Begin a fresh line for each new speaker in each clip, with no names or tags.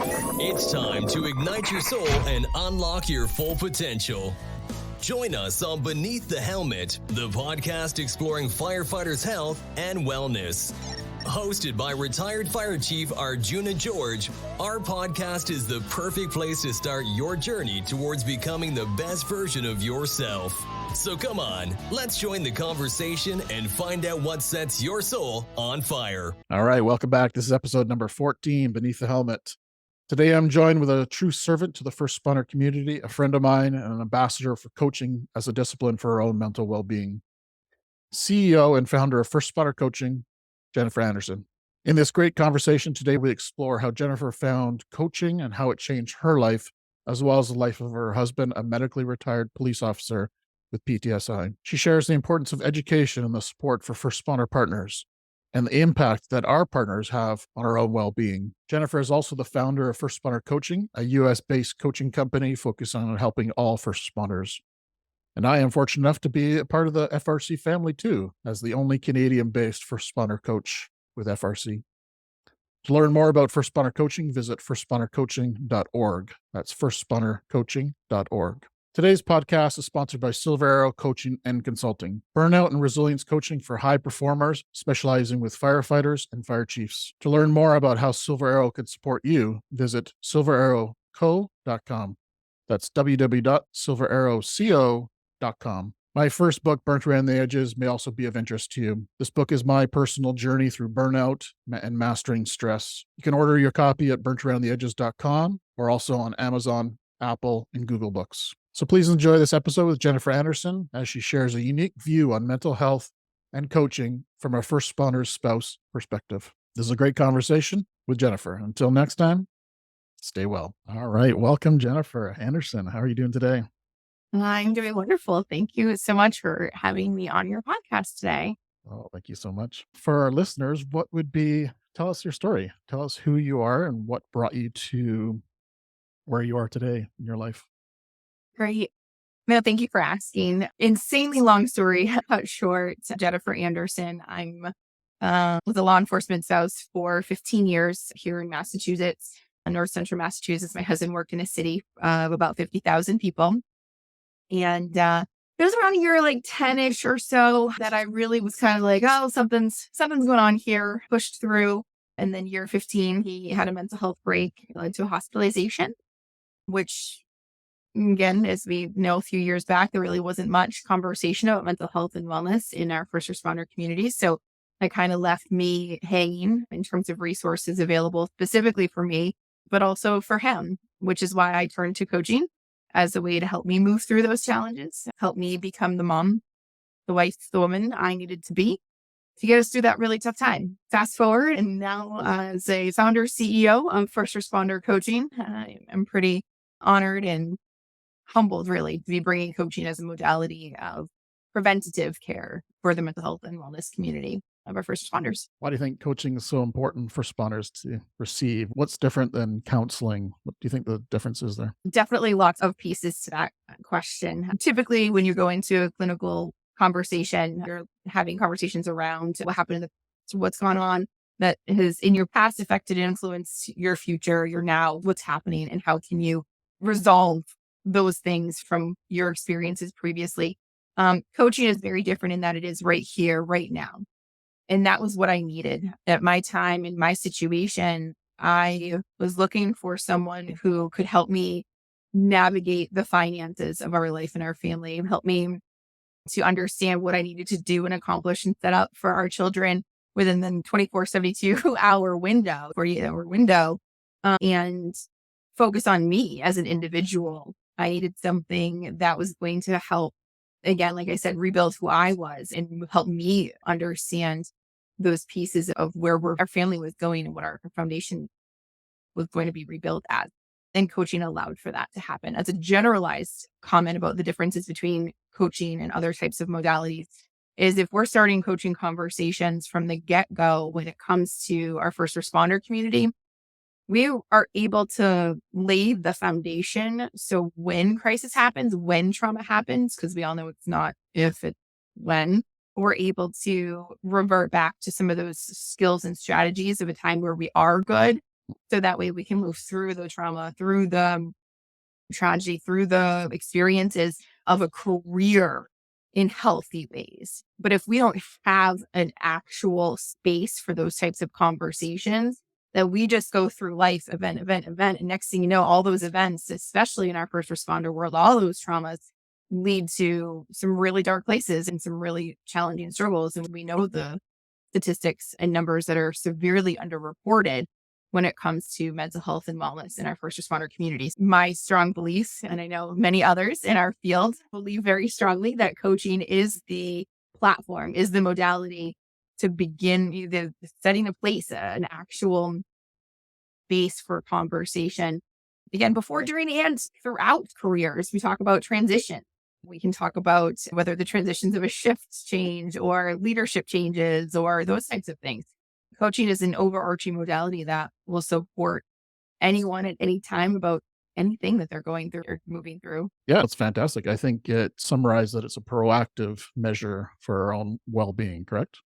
It's time to ignite your soul and unlock your full potential. Join us on Beneath the Helmet, the podcast exploring firefighters' health and wellness. Hosted by retired Fire Chief Arjuna George, our podcast is the perfect place to start your journey towards becoming the best version of yourself. So come on, let's join the conversation and find out what sets your soul on fire.
All right, welcome back. This is episode number 14, Beneath the Helmet. Today I'm joined with a true servant to the first responder community, a friend of mine, and an ambassador for coaching as a discipline for her own mental well-being. CEO and founder of First Responder Coaching, Jennifer Anderson. In this great conversation today, we explore how Jennifer found coaching and how it changed her life, as well as the life of her husband, a medically retired police officer with PTSI. She shares the importance of education and the support for first responder partners and the impact that our partners have on our own well-being. Jennifer is also the founder of First Responder Coaching, a US-based coaching company focused on helping all first responders. And I am fortunate enough to be a part of the FRC family too, as the only Canadian-based first responder coach with FRC. To learn more about First Responder Coaching, visit firstrespondercoaching.org. That's firstrespondercoaching.org. Today's podcast is sponsored by Silver Arrow Coaching and Consulting, burnout and resilience coaching for high performers, specializing with firefighters and fire chiefs. To learn more about how Silver Arrow can support you, visit silverarrowco.com. That's www.silverarrowco.com. My first book, Burnt Around the Edges, may also be of interest to you. This book is my personal journey through burnout and mastering stress. You can order your copy at burntaroundtheedges.com or also on Amazon, Apple, and Google Books. So please enjoy this episode with Jennifer Anderson as she shares a unique view on mental health and coaching from a first responder's spouse perspective. This is a great conversation with Jennifer. Until next time, stay well. All right. Welcome, Jennifer Anderson. How are you doing today?
I'm doing wonderful. Thank you so much for having me on your podcast today.
Oh, thank you so much. For our listeners, tell us your story. Tell us who you are and what brought you to where you are today in your life.
Great. No, thank you for asking. Insanely long story cut short. Jennifer Anderson. I'm with a law enforcement spouse for 15 years here in Massachusetts, North Central Massachusetts. My husband worked in a city of about 50,000 people. And it was around year like 10-ish or so that I really was kind of like, oh, something's going on here, pushed through. And then year 15, he had a mental health break, led to a hospitalization, which, again, as we know, a few years back, there really wasn't much conversation about mental health and wellness in our first responder community. So that kind of left me hanging in terms of resources available specifically for me, but also for him, which is why I turned to coaching as a way to help me move through those challenges, help me become the mom, the wife, the woman I needed to be to get us through that really tough time. Fast forward, and now as a founder, CEO of First Responder Coaching, I'm pretty honored and humbled, really, to be bringing coaching as a modality of preventative care for the mental health and wellness community of our first responders.
Why do you think coaching is so important for responders to receive? What's different than counseling? What do you think the difference is there?
Definitely lots of pieces to that question. Typically, when you go into a clinical conversation, you're having conversations around what happened, what's gone on that has in your past affected and influenced your future, your now, what's happening, and how can you resolve those things from your experiences previously. Coaching is very different in that it is right here, right now. And that was what I needed at my time in my situation. I was looking for someone who could help me navigate the finances of our life and our family, help me to understand what I needed to do and accomplish and set up for our children within the 24, 72-hour window, 48-hour window, and focus on me as an individual. I needed something that was going to help, again, like I said, rebuild who I was and help me understand those pieces of where our family was going and what our foundation was going to be rebuilt as. And coaching allowed for that to happen. As a generalized comment about the differences between coaching and other types of modalities is if we're starting coaching conversations from the get-go when it comes to our first responder community, we are able to lay the foundation. So when crisis happens, when trauma happens, because we all know it's not if, it's when, we're able to revert back to some of those skills and strategies of a time where we are good So that way we can move through the trauma, through the tragedy, through the experiences of a career in healthy ways. But if we don't have an actual space for those types of conversations, that we just go through life event, event, event. And next thing you know, all those events, especially in our first responder world, all those traumas lead to some really dark places and some really challenging struggles. And we know the statistics and numbers that are severely underreported when it comes to mental health and wellness in our first responder communities. My strong belief, and I know many others in our field believe very strongly, that coaching is the platform, is the modality to begin the setting a place, an actual base for conversation. Again, before, during, and throughout careers. We talk about transition. We can talk about whether the transitions of a shift change or leadership changes or those types of things. Coaching is an overarching modality that will support anyone at any time about anything that they're going through or moving through.
Yeah, it's fantastic. I think it summarized that it's a proactive measure for our own well-being, correct?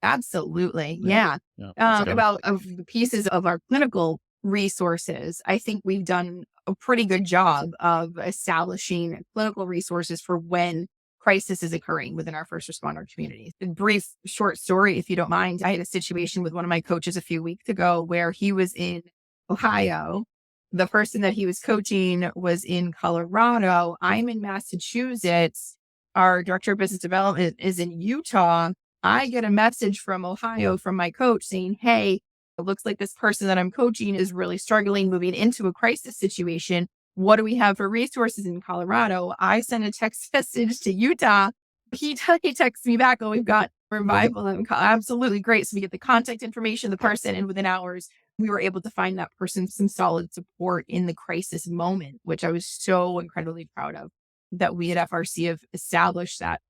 Absolutely.
Yeah.
Yeah.
Yeah. That's good.
About of the pieces of our clinical resources, I think we've done a pretty good job of establishing clinical resources for when crisis is occurring within our first responder communities. A brief short story, if you don't mind. I had a situation with one of my coaches a few weeks ago where he was in Ohio. The person that he was coaching was in Colorado. I'm in Massachusetts. Our director of business development is in Utah. I get a message from Ohio from my coach saying, hey, it looks like this person that I'm coaching is really struggling moving into a crisis situation. What do we have for resources in Colorado? I send a text message to Utah. He texts me back, oh, we've got revival. Absolutely great. So we get the contact information of the person, and within hours, we were able to find that person some solid support in the crisis moment, which I was so incredibly proud of, that we at FRC have established that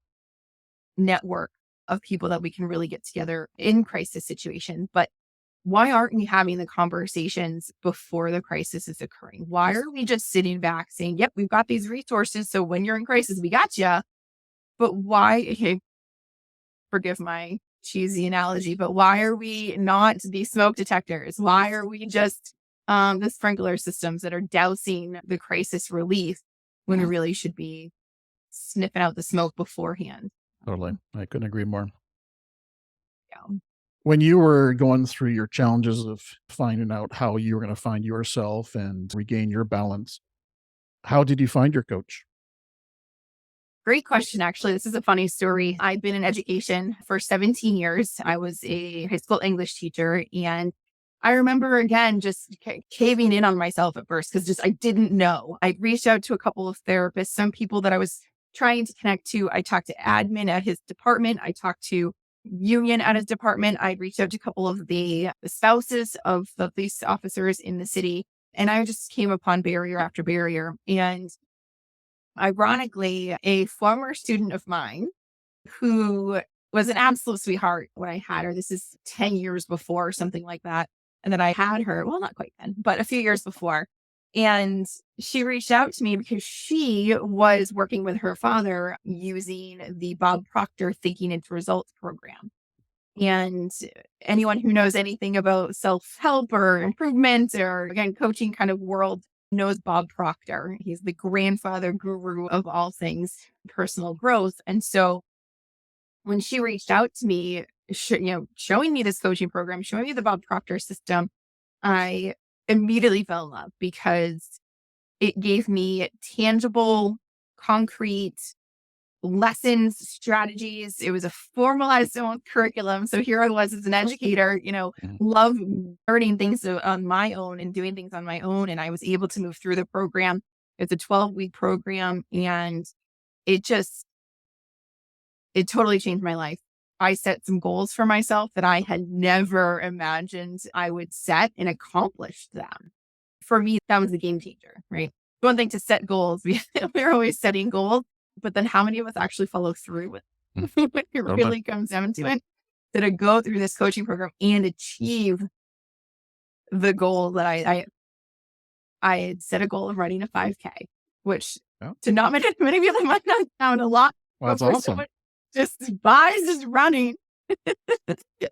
network of people that we can really get together in crisis situations. But why aren't we having the conversations before the crisis is occurring? Why are we just sitting back saying, yep, we've got these resources, so when you're in crisis, we got you. But why, okay, forgive my cheesy analogy, but why are we not the smoke detectors? Why are we just the sprinkler systems that are dousing the crisis relief when we really should be sniffing out the smoke beforehand?
Totally. I couldn't agree more.
Yeah.
When you were going through your challenges of finding out how you were going to find yourself and regain your balance, how did you find your coach?
Great question. Actually, this is a funny story. I've been in education for 17 years. I was a high school English teacher, and I remember again just caving in on myself at first because I didn't know. I reached out to a couple of therapists, some people that I was trying to connect to. I talked to admin at his department. I talked to union at his department. I reached out to a couple of the spouses of the police officers in the city, and I just came upon barrier after barrier. And ironically, a former student of mine who was an absolute sweetheart when I had her, this is 10 years before, something like that. And then I had her, well, not quite then, but a few years before. And she reached out to me because she was working with her father using the Bob Proctor Thinking into Results program. And anyone who knows anything about self-help or improvement or, again, coaching kind of world knows Bob Proctor. He's the grandfather guru of all things personal growth. And so when she reached out to me, showing me this coaching program, showing me the Bob Proctor system, I immediately fell in love because it gave me tangible, concrete lessons, strategies. It was a formalized curriculum. So here I was as an educator, love learning things on my own and doing things on my own. And I was able to move through the program. It's a 12-week program, and it totally changed my life. I set some goals for myself that I had never imagined I would set, and accomplished them. For me, that was the game changer, right? One thing to set goals. We're always setting goals, but then how many of us actually follow through with when it really comes down to it? To go through this coaching program and achieve the goal that I had set a goal of running a 5K, which to not many people might not sound a lot.
Well, that's awesome.
Just running.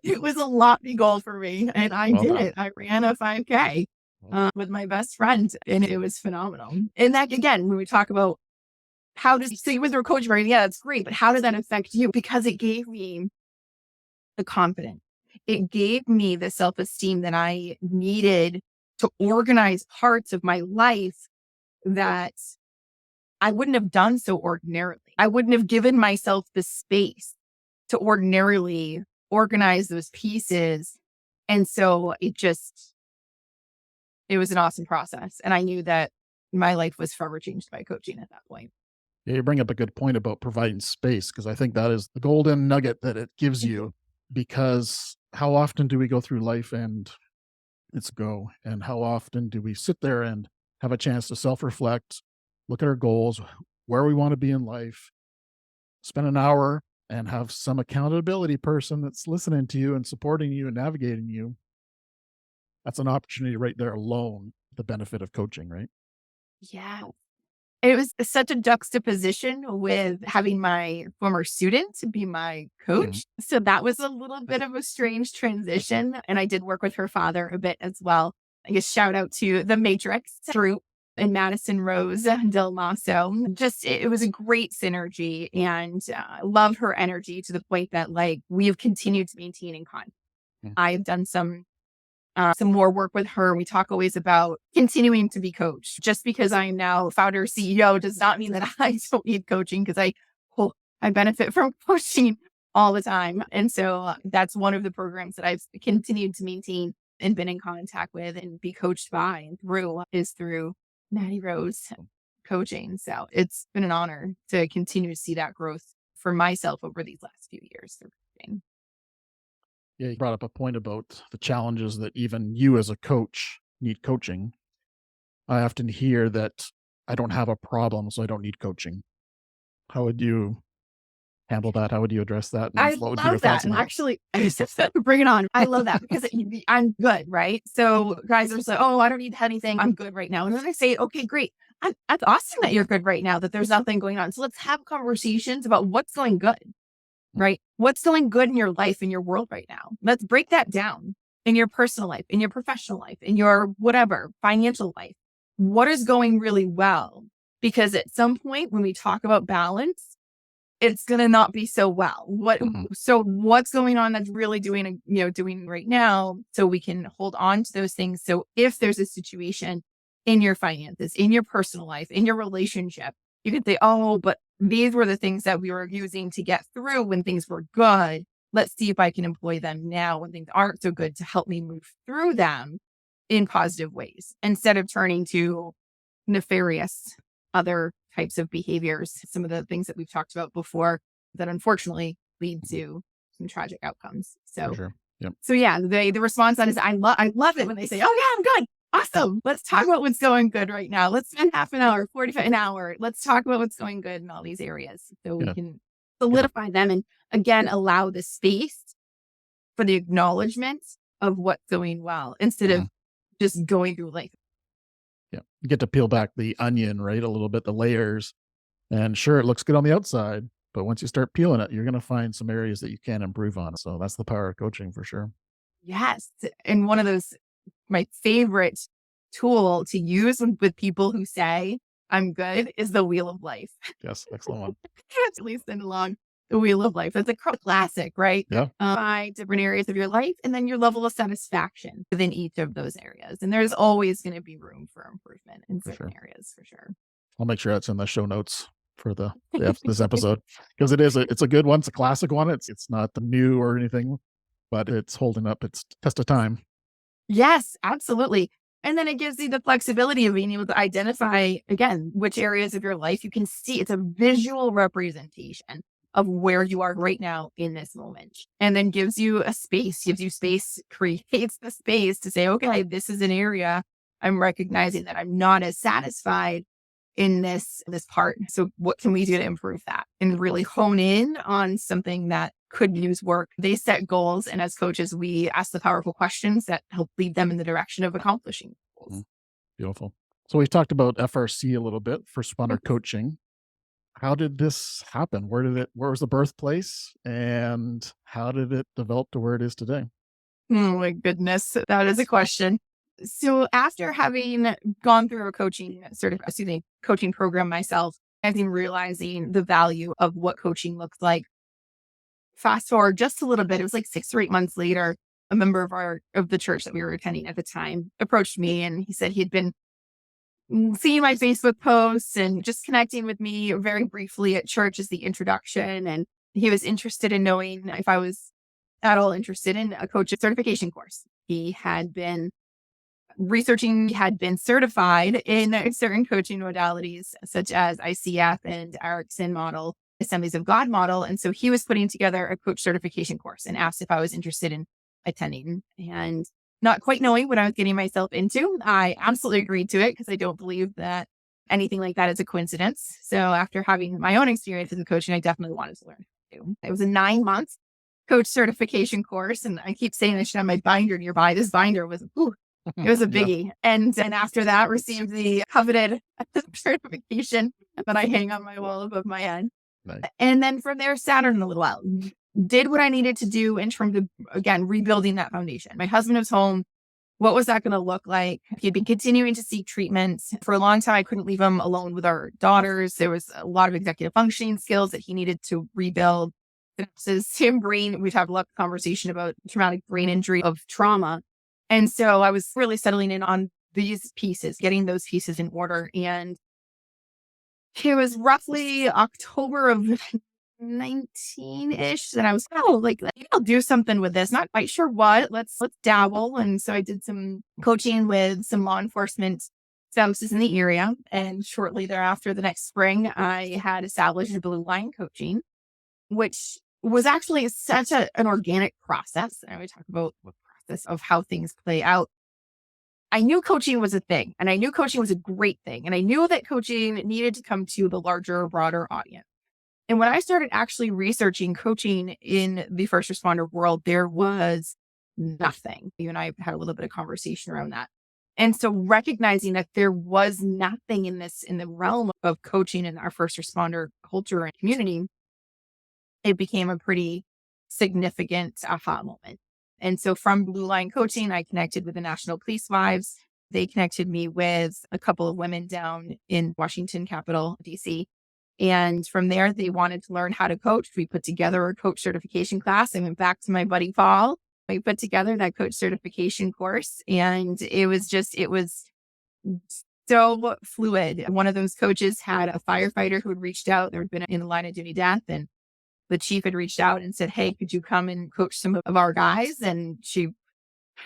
It was a lofty goal for me, and I
Well
did
done.
it. I ran a 5K with my best friend, and it was phenomenal. And that, again, when we talk about how does, so you went through coaching, right? Yeah, that's great. But how did that affect you? Because it gave me the confidence. It gave me the self-esteem that I needed to organize parts of my life that I wouldn't have done so ordinarily. I wouldn't have given myself the space to ordinarily organize those pieces. And so it was an awesome process. And I knew that my life was forever changed by coaching at that point.
Yeah, you bring up a good point about providing space because I think that is the golden nugget that it gives you. Because how often do we go through life and it's go? And how often do we sit there and have a chance to self reflect, look at our goals, where we want to be in life, spend an hour and have some accountability person that's listening to you and supporting you and navigating you? That's an opportunity right there alone, the benefit of coaching, right?
Yeah. It was such a juxtaposition with having my former student be my
Mhm.
coach. So that was a little bit of a strange transition. And I did work with her father a bit as well. I guess shout out to the Matrix group and Madison Rose Del Maso. Just, it was a great synergy, and I love her energy to the point that like we have continued to maintain in contact.
Mm.
I've done some more work with her. We talk always about continuing to be coached. Just because I am now founder CEO does not mean that I don't need coaching, because I benefit from coaching all the time. And so that's one of the programs that I've continued to maintain and been in contact with and be coached by and through Maddie Rose coaching. So it's been an honor to continue to see that growth for myself over these last few years through coaching.
Yeah, you brought up a point about the challenges that even you as a coach need coaching. I often hear that I don't have a problem, so I don't need coaching. How would you handle that? How would you address that? And
I
what would be your
love that.
thoughts on
And
that?
actually, bring it on. I love that because I'm good, right? So guys are just like, oh, I don't need anything. I'm good right now. And then I say, okay, great. That's awesome that you're good right now, that there's nothing going on. So let's have conversations about what's going good, right? What's going good in your life, in your world right now? Let's break that down in your personal life, in your professional life, in your whatever, financial life. What is going really well? Because at some point when we talk about balance, it's going to not be so well.
Mhm.
So what's going on that's really doing right now, so we can hold on to those things. So if there's a situation in your finances, in your personal life, in your relationship, you can say, oh, but these were the things that we were using to get through when things were good. Let's see if I can employ them now when things aren't so good to help me move through them in positive ways, instead of turning to nefarious other types of behaviors, some of the things that we've talked about before that unfortunately lead to some tragic outcomes.
For
So,
sure. Yep.
so yeah, the response on is I love it when they say, "Oh yeah, I'm good, awesome. Let's talk about what's going good right now. Let's spend half an hour, 45 an hour. Let's talk about what's going good in all these areas, so we
Yeah.
can solidify them and again allow the space for the acknowledgement of what's going well instead of
Mhm.
just going through life."
Yeah. You get to peel back the onion, right? A little bit, the layers. And sure, it looks good on the outside, but once you start peeling it, you're going to find some areas that you can improve on. So that's the power of coaching for sure.
Yes. And one of those, my favorite tool to use with people who say, I'm good, is the wheel of life.
Yes. Excellent one.
At least send along the wheel of life. That's a classic, right?
Yeah.
5 different areas of your life and then your level of satisfaction within each of those areas. And there's always going to be room for improvement in
For
certain
sure.
areas, for sure.
I'll make sure that's in the show notes for this episode because it's a good one. It's a classic one. It's not new or anything, but it's holding up its test of time.
Yes, absolutely. And then it gives you the flexibility of being able to identify, again, which areas of your life you can see. It's a visual representation of where you are right now in this moment. And then gives you space, creates the space to say, okay, this is an area I'm recognizing that I'm not as satisfied in this part. So what can we do to improve that and really hone in on something that could use work? They set goals, and as coaches, we ask the powerful questions that help lead them in the direction of accomplishing goals.
Mhm. Beautiful. So we've talked about FRC a little bit, first responder coaching. how did this happen? Where was the birthplace, and how did it develop to where it is today?
Oh my goodness, that is a question. So after having gone through a coaching program myself, I've been realizing the value of what coaching looks like. Fast forward just a little bit, it was like 6 or 8 months later, a member of the church that we were attending at the time approached me, and he said he'd been seeing my Facebook posts and just connecting with me very briefly at church as the introduction. And he was interested in knowing if I was at all interested in a coach certification course. He had been researching, he had been certified in certain coaching modalities, such as ICF and Erickson model, Assemblies of God model. And so he was putting together a coach certification course and asked if I was interested in attending. And not quite knowing what I was getting myself into, I absolutely agreed to it because I don't believe that anything like that is a coincidence. So after having my own experience as a coach, I definitely wanted to learn how to do. It was a 9 month coach certification course. And I keep saying I should have my binder nearby. This binder was, it was a
Yeah,
biggie. And after that, received the coveted certification that I hang on my wall above my head.
nice.
And then from there, sat on it a little while, did what I needed to do in terms of, again, rebuilding that foundation. My husband was home. What was that going to look like? He had been continuing to seek treatment for a long time. I couldn't leave him alone with our daughters. There was a lot of executive functioning skills that he needed to rebuild. Him brain, we've had a lot of conversation about traumatic brain injury of trauma. And so I was really settling in on these pieces, getting those pieces in order. And it was roughly October of 19-ish that I was, I'll do something with this. Not quite sure what. Let's dabble. And so I did some coaching with some law enforcement spouses in the area. And shortly thereafter, the next spring, I had established Blue Line Coaching, which was actually such an organic process. And I would talk about the process of how things play out. I knew coaching was a thing, and I knew coaching was a great thing. And I knew that coaching needed to come to the larger, broader audience. And when I started actually researching coaching in the first responder world, there was nothing. You and I had a little bit of conversation around that. And so recognizing that there was nothing in the realm of coaching in our first responder culture and community, it became a pretty significant aha moment. And so from Blue Line Coaching, I connected with the National Police Wives. They connected me with a couple of women down in Washington, capital, DC. And from there, they wanted to learn how to coach. We put together a coach certification class. I went back to my buddy Paul. We put together that coach certification course. And it was so fluid. One of those coaches had a firefighter who had reached out. There had been in a line of duty death. And the chief had reached out and said, "Hey, could you come and coach some of our guys?" And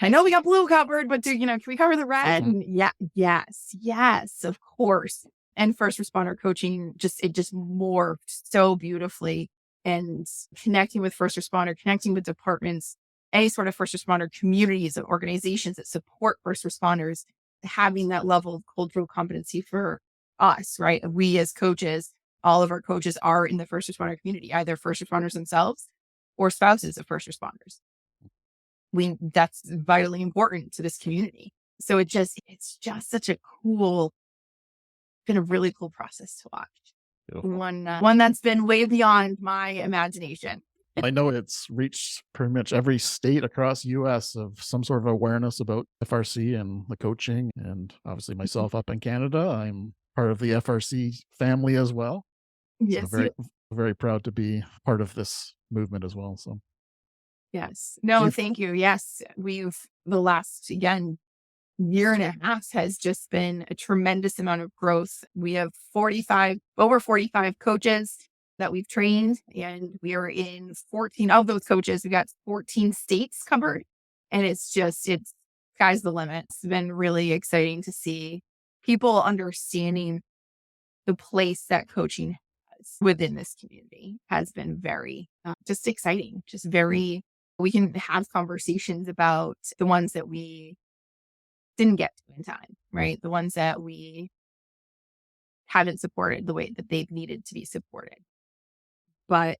I know we got blue covered, but can we cover the red? And yes, of course. And first responder coaching it just morphed so beautifully, and connecting with first responder, connecting with departments, any sort of first responder communities and organizations that support first responders, having that level of cultural competency for us, right? We as coaches, all of our coaches are in the first responder community, either first responders themselves or spouses of first responders. That's vitally important to this community. So it's just such a been a really cool process to watch.
Beautiful.
One that's been way beyond my imagination.
I know it's reached pretty much every state across US of some sort of awareness about FRC and the coaching. And obviously myself up in Canada, I'm part of the FRC family as well.
Yes.
So very proud to be part of this movement as well. So
Yes. No, thank you. Yes. The last, again, year and a half has just been a tremendous amount of growth. We have over 45 coaches that we've trained, and we are in 14 of those coaches. We got 14 states covered, and it's sky's the limit. It's been really exciting to see people understanding the place that coaching has within this community. Has been very just exciting, we can have conversations about the ones that we didn't get to in time, right? The ones that we haven't supported the way that they've needed to be supported. But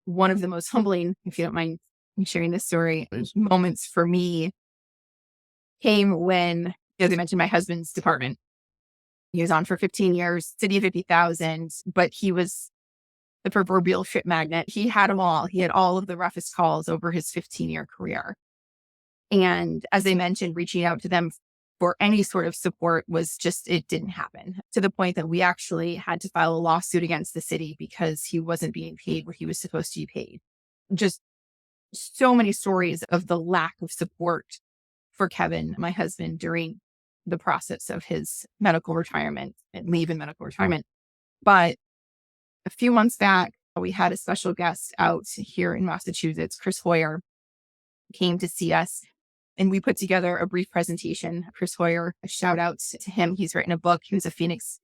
one of the most humbling, if you don't mind me sharing this story, moments for me came when, as I mentioned, my husband's department He was on for 15 years, city of 50,000, but he was the proverbial shit magnet. He had them all. He had all of the roughest calls over his 15-year career. And as I mentioned, reaching out to them for any sort of support was just, it didn't happen, to the point that we actually had to file a lawsuit against the city because he wasn't being paid what he was supposed to be paid. Just so many stories of the lack of support for Kevin, my husband, during the process of his medical retirement and leave in medical retirement. But a few months back, we had a special guest out here in Massachusetts. Chris Hoyer came to see us, and we put together a brief presentation. Chris Hoyer, a shout out to him. He's written a book. He was a Phoenix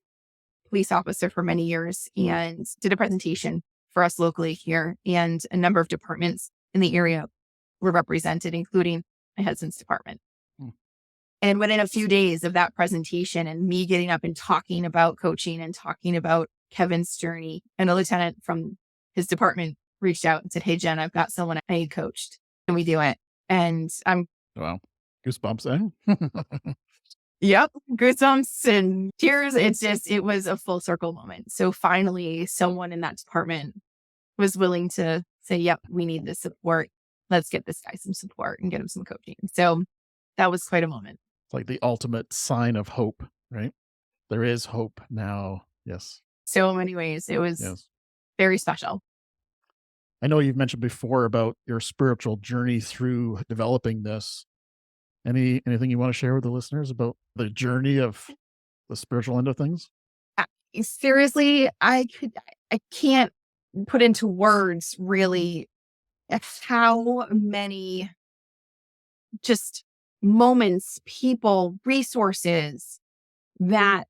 police officer for many years and did a presentation for us locally here. And a number of departments in the area were represented, including my husband's department. And within a few days of that presentation and me getting up and talking about coaching and talking about Kevin's journey, and a lieutenant from his department reached out and said, "Hey, Jen, I've got someone I need coached. Can we do it?" And I'm,
Wow. Goosebumps, eh?
yep, goosebumps and tears. It was a full circle moment. So finally, someone in that department was willing to say, "Yep, we need this support. Let's get this guy some support and get him some coaching." So that was quite a moment.
It's like the ultimate sign of hope, right? There is hope now. Yes.
So many ways. It was
Yes.
very special.
I know you've mentioned before about your spiritual journey through developing this. Anything you want to share with the listeners about the journey of the spiritual end of things?
Seriously, I can't put into words really how many just moments, people, resources that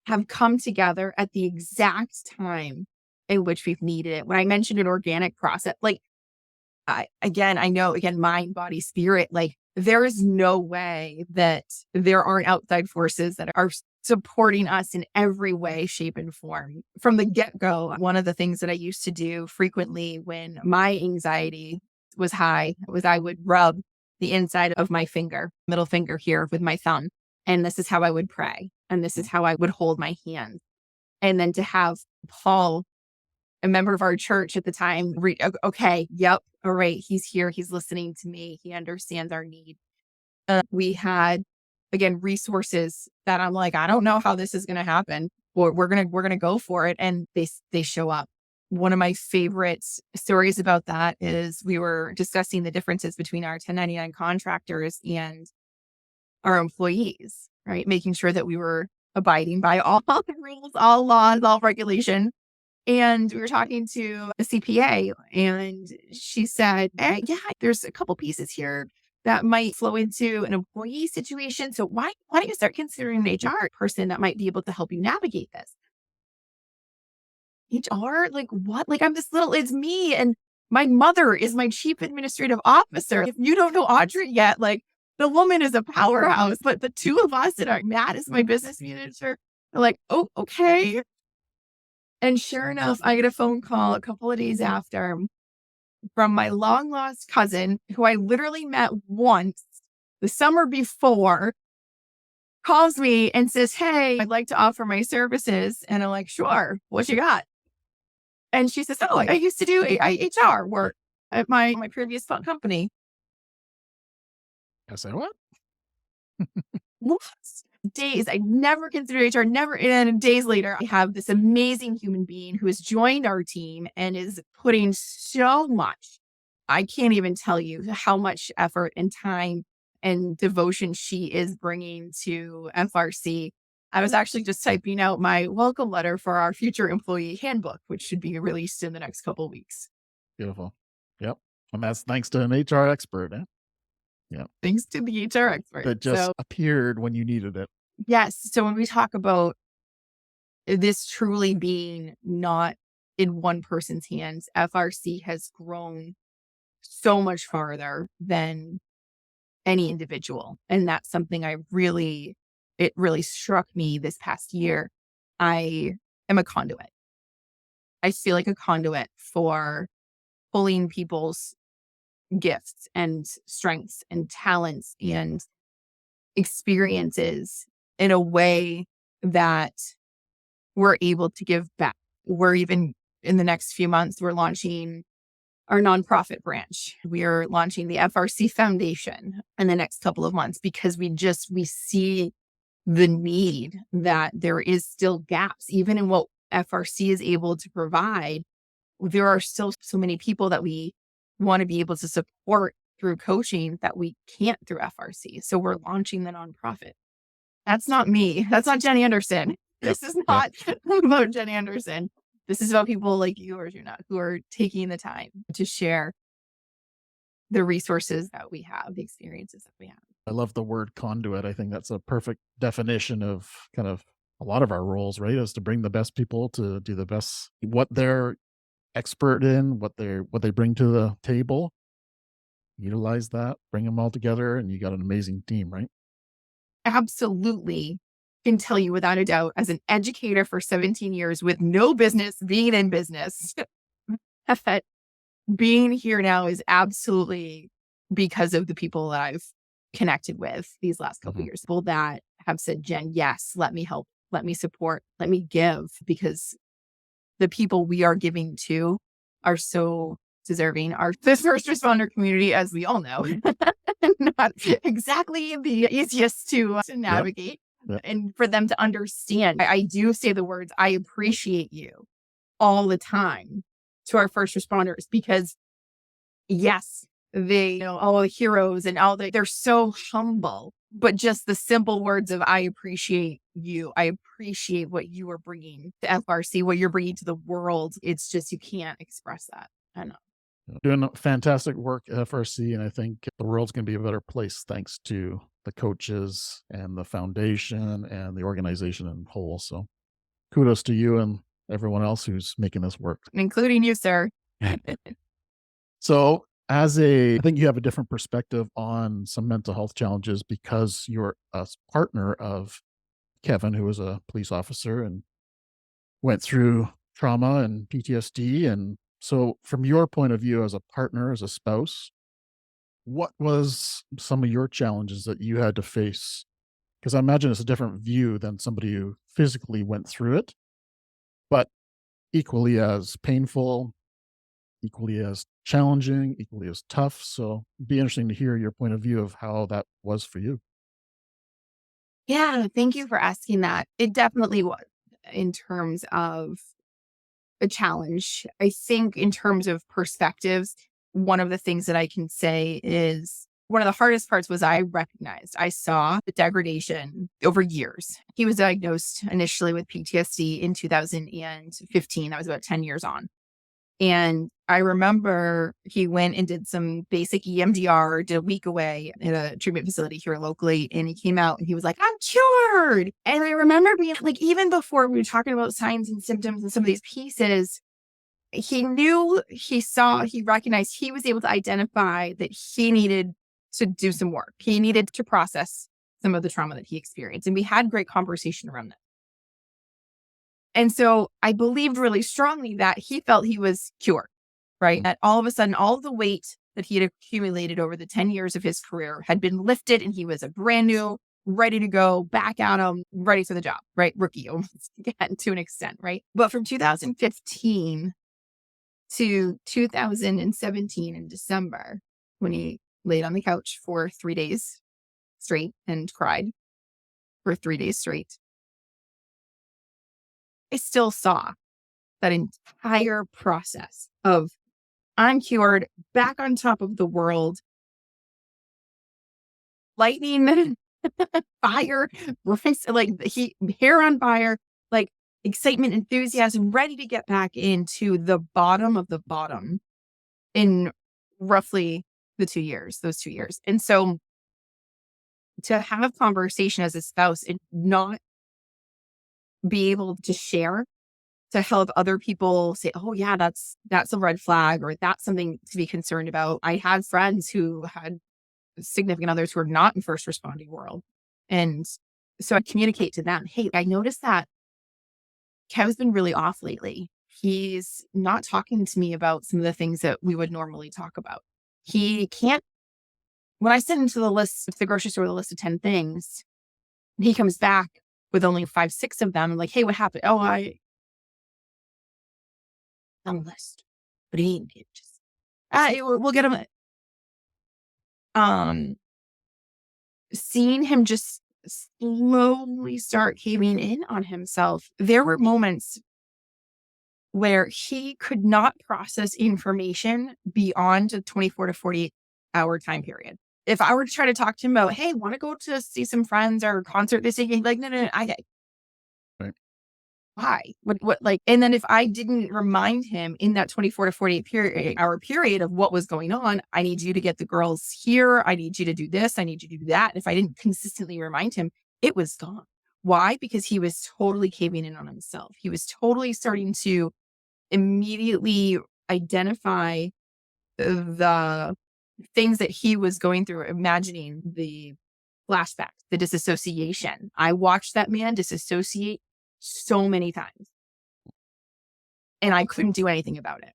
have come together at the exact time in which we've needed it. When I mentioned an organic process, like I know, mind, body, spirit, like there is no way that there aren't outside forces that are supporting us in every way, shape, and form. From the get-go, one of the things that I used to do frequently when my anxiety was high was I would rub the inside of my middle finger here with my thumb. And this is how I would pray. And this is how I would hold my hand. And then to have Paul, a member of our church at the time, okay, yep, all right, he's here. He's listening to me. He understands our need. We had, again, resources that I'm like, I don't know how this is going to happen, or we're going to go for it. And they show up. One of my favorite stories about that is we were discussing the differences between our 1099 contractors and our employees, right? Making sure that we were abiding by all the rules, all laws, all regulation. And we were talking to a CPA, and she said, "Hey, yeah, there's a couple pieces here that might flow into an employee situation. So why don't you start considering an HR person that might be able to help you navigate this?" HR? Like what? Like it's me, and my mother is my chief administrative officer. If you don't know Audrey yet, like the woman is a powerhouse, but the two of us and Matt is my business manager. I'm like, oh, okay. And sure enough, I get a phone call a couple of days after from my long lost cousin, who I literally met once the summer before, calls me and says, "Hey, I'd like to offer my services." And I'm like, "Sure, what you got?" And she says, "Oh, I used to do HR work at my previous company."
I say, what?
What? Days, I never considered HR, never. And days later, I have this amazing human being who has joined our team and is putting so much. I can't even tell you how much effort and time and devotion she is bringing to FRC. I was actually just typing out my welcome letter for our future employee handbook, which should be released in the next couple of weeks.
Beautiful. Yep. And that's thanks to an HR expert, eh? Yeah.
Thanks to the HR expert.
That just appeared when you needed it.
Yes. So when we talk about this truly being not in one person's hands, FRC has grown so much farther than any individual. And that's something it really struck me this past year. I am a conduit. I feel like a conduit for pulling people's gifts and strengths and talents and experiences in a way that we're able to give back. We're even in the next few months, we're launching our nonprofit branch. We are launching the FRC Foundation in the next couple of months because we see the need that there is still gaps, even in what FRC is able to provide. There are still so many people that we want to be able to support through coaching that we can't through FRC. So we're launching the nonprofit. That's not me. That's not Jenny Anderson. This is not about Jenny Anderson. This is about people like you or Juna who are taking the time to share the resources that we have, the experiences that we have.
I love the word conduit. I think that's a perfect definition of kind of a lot of our roles, right? Is to bring the best people to do the best, what they're expert in, what they bring to the table. Utilize that, bring them all together, and you got an amazing team, right?
Absolutely. Can tell you without a doubt, as an educator for 17 years with no business being in business, that being here now is absolutely because of the people that I've connected with these last couple of years. People that have said, Jen, yes, let me help, let me support, let me give, because the people we are giving to are so deserving. The first responder community, as we all know, not exactly the easiest to navigate.
Yep.
And for them to understand, I do say the words, I appreciate you all the time to our first responders, because yes, they all the heroes and they're so humble, but just the simple words of, I appreciate you. I appreciate what you are bringing to FRC, what you're bringing to the world. It's just, you can't express that enough.
Doing fantastic work at FRC, and I think the world's going to be a better place thanks to the coaches and the foundation and the organization in whole. So kudos to you and everyone else who's making this work.
Including you, sir.
So I think you have a different perspective on some mental health challenges because you're a partner of Kevin, who was a police officer and went through trauma and PTSD. And so from your point of view as a partner, as a spouse, what was some of your challenges that you had to face? Because I imagine it's a different view than somebody who physically went through it, but equally as painful, equally as challenging, equally as tough. So it'd be interesting to hear your point of view of how that was for you.
Yeah, thank you for asking that. It definitely was in terms of a challenge. I think in terms of perspectives, one of the things that I can say is one of the hardest parts was I saw the degradation over years. He was diagnosed initially with PTSD in 2015. That was about 10 years on. And I remember he went and did some basic EMDR, did a week away in a treatment facility here locally. And he came out and he was like, I'm cured. And I remember being like, even before we were talking about signs and symptoms and some of these pieces, he knew, he recognized, he was able to identify that he needed to do some work. He needed to process some of the trauma that he experienced. And we had great conversation around that. And so I believed really strongly that he felt he was cured, right? That all of a sudden, all of the weight that he had accumulated over the 10 years of his career had been lifted and he was a brand new, ready to go, back at him, ready for the job, right? Rookie almost, again, to an extent, right? But from 2015 to 2017 in December, when he laid on the couch for 3 days straight and cried for 3 days straight, I still saw that entire process of I'm cured, back on top of the world, lightning, fire, like hair on fire, like excitement, enthusiasm, ready to get back into the bottom of the bottom in roughly those 2 years. And so to have a conversation as a spouse and not be able to share, to help other people say, oh yeah, that's a red flag, or that's something to be concerned about. I had friends who had significant others who are not in first responding world. And so I communicate to them, hey, I noticed that Kev's been really off lately. He's not talking to me about some of the things that we would normally talk about. He can't, when I send him to the grocery store, the list of 10 things, he comes back with only 5, 6 of them. I'm like, hey, what happened? Oh, I on the list. What do you mean? Just, we'll get him. Seeing him just slowly start caving in on himself, there were moments where he could not process information beyond a 24 to 48 hour time period. If I were to try to talk to him about, hey, want to go to see some friends or concert this weekend? Like, no,
Right.
why? What, like, and then if I didn't remind him in that 24 to 48 hour period of what was going on, I need you to get the girls here. I need you to do this. I need you to do that. And if I didn't consistently remind him, it was gone. Why? Because he was totally caving in on himself. He was totally starting to immediately identify the things that he was going through, imagining the flashbacks, the disassociation. I watched that man disassociate so many times, and I couldn't do anything about it.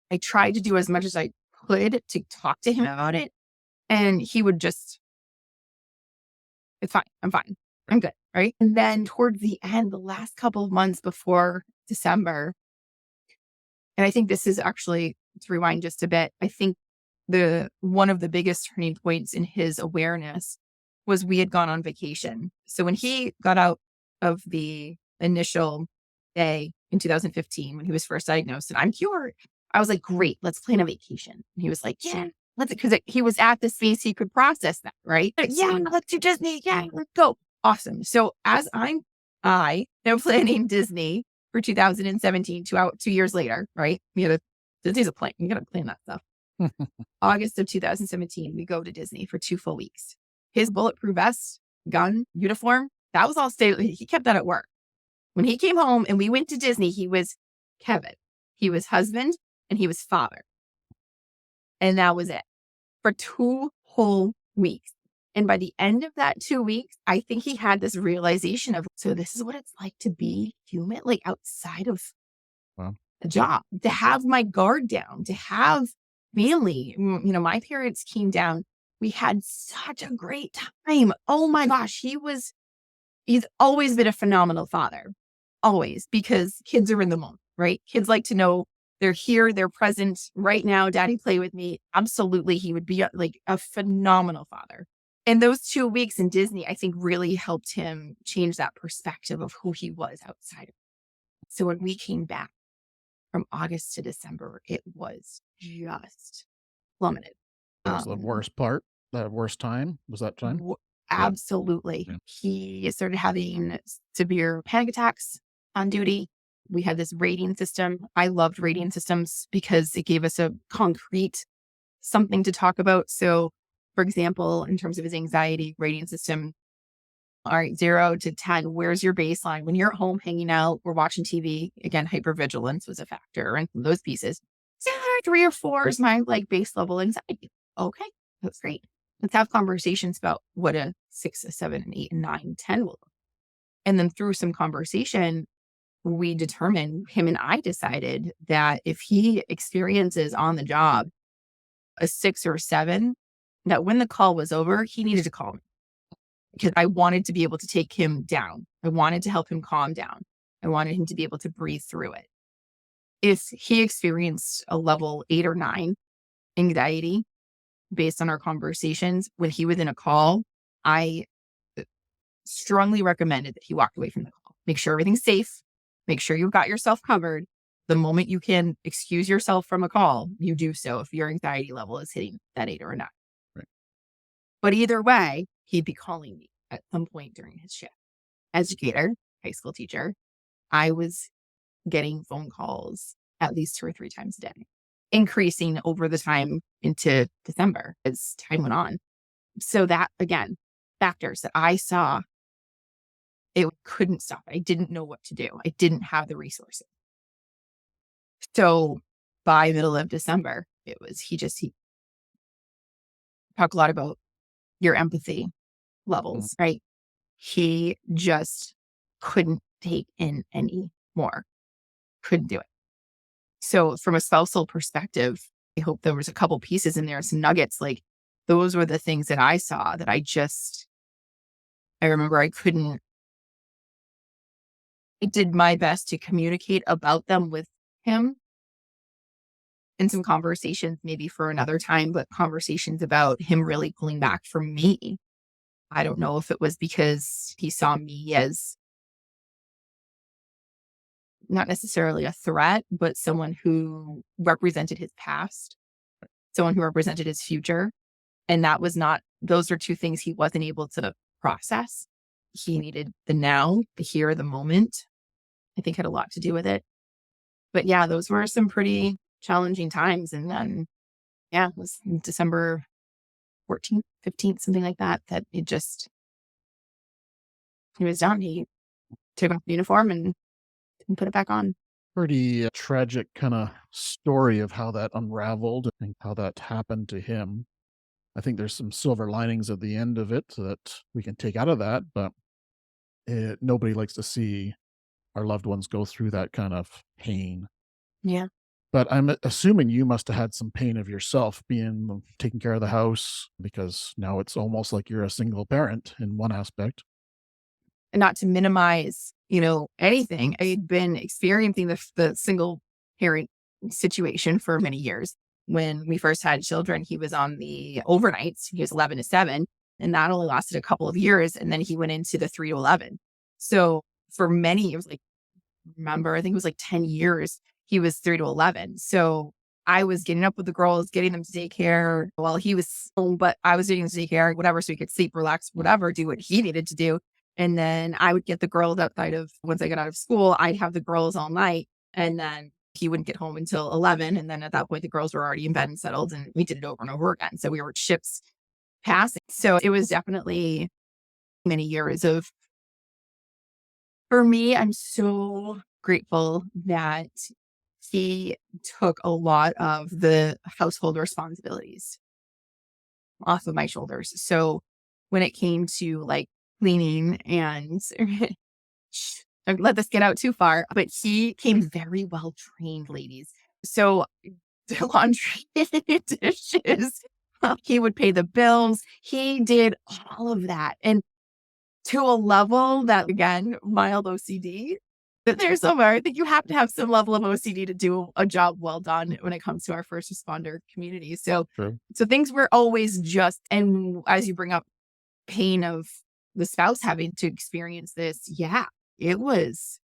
I tried to do as much as I could to talk to him about it, and he would just, it's fine. I'm fine. I'm good. Right. And then toward the end, the last couple of months before December, and I think this is actually, to rewind just a bit, I think one of the biggest turning points in his awareness was we had gone on vacation. So when he got out of the initial day in 2015, when he was first diagnosed and I'm cured, I was like, great, let's plan a vacation. And he was like, yeah, let's, because he was at the space he could process that, right? Yeah, let's do Disney. Yeah, let's go. Awesome. So as I am planning Disney for 2017, 2 years later, right? Disney's a plan. You got to plan that stuff. August of 2017, we go to Disney for 2 full weeks. His bulletproof vest, gun, uniform, that was all stayed. He kept that at work. When he came home and we went to Disney, he was Kevin. He was husband and he was father. And that was it for 2 whole weeks. And by the end of that 2 weeks, I think he had this realization of, so this is what it's like to be human, like outside of the job, to have my guard down, to have family. My parents came down. We had such a great time. Oh my gosh. He's always been a phenomenal father. Always, because kids are in the moment, right? Kids like to know they're here, they're present right now. Daddy, play with me. Absolutely. He would be like a phenomenal father. And those 2 weeks in Disney, I think really helped him change that perspective of who he was outside of. So when we came back from August to December, it was just plummeted.
That was the worst part, the worst time, was that time?
Absolutely. Yeah. He started having severe panic attacks on duty. We had this rating system. I loved rating systems because it gave us a concrete something to talk about. So, for example, in terms of his anxiety rating system, all right, 0 to 10, where's your baseline? When you're at home hanging out, we're watching TV, again, hypervigilance was a factor and those pieces. 3 or 4 is my base level anxiety. Okay, that's great. Let's have conversations about what a 6, a 7, an 8, and 9, 10 will look. And then through some conversation, we determined, him and I decided that if he experiences on the job a 6 or a 7, that when the call was over, he needed to call me because I wanted to be able to take him down. I wanted to help him calm down. I wanted him to be able to breathe through it. If he experienced a level 8 or 9 anxiety based on our conversations, when he was in a call, I strongly recommended that he walked away from the call. Make sure everything's safe. Make sure you've got yourself covered. The moment you can excuse yourself from a call, you do so if your anxiety level is hitting that 8 or a 9.
Right.
But either way, he'd be calling me at some point during his shift. Educator, high school teacher, I was getting phone calls at least 2 or 3 times a day, increasing over the time into December as time went on. So that, again, factors that I saw, it couldn't stop. I didn't know what to do. I didn't have the resources. So by middle of December, it was, he talked a lot about your empathy levels, right? He just couldn't take in any more, couldn't do it. So from a spousal perspective, I hope there was a couple pieces in there, some nuggets, those were the things that I saw that I just I remember I did my best to communicate about them with him in some conversations, maybe for another time, but conversations about him really pulling back from me. I don't know if it was because he saw me as not necessarily a threat, but someone who represented his past, someone who represented his future. And those are two things he wasn't able to process. He needed the now, the here, the moment. I think had a lot to do with it. But yeah, those were some pretty challenging times. And then, yeah, it was December 14th, 15th, something like that, he was done. He took off the uniform and put it back on.
Pretty tragic kind of story of how that unraveled and how that happened to him. I think there's some silver linings at the end of it that we can take out of that, but nobody likes to see our loved ones go through that kind of pain.
Yeah.
But I'm assuming you must have had some pain of yourself being taking care of the house, because now it's almost like you're a single parent in one aspect.
And not to minimize, anything. I'd been experiencing the single parent situation for many years. When we first had children, he was on the overnights. He was 11 to 7, and that only lasted a couple of years. And then he went into the 3 to 11. So for many, it was like, I think it was like 10 years, he was 3 to 11. So I was getting up with the girls, getting them to daycare while he was home, but I was doing daycare, whatever, so he could sleep, relax, whatever, do what he needed to do. And then I would get the girls once I got out of school, I'd have the girls all night. And then he wouldn't get home until 11. And then at that point, the girls were already in bed and settled, and we did it over and over again. So we were ships passing. So it was definitely many years for me, I'm so grateful that he took a lot of the household responsibilities off of my shoulders. So when it came to like cleaning and don't let this get out too far, but he came very well trained, ladies. So the laundry, dishes, he would pay the bills. He did all of that. And to a level that, again, mild OCD, that there's somewhere, I think you have to have some level of OCD to do a job well done when it comes to our first responder community. So,
True.
so things were always and as you bring up pain of the spouse having to experience this, yeah, it was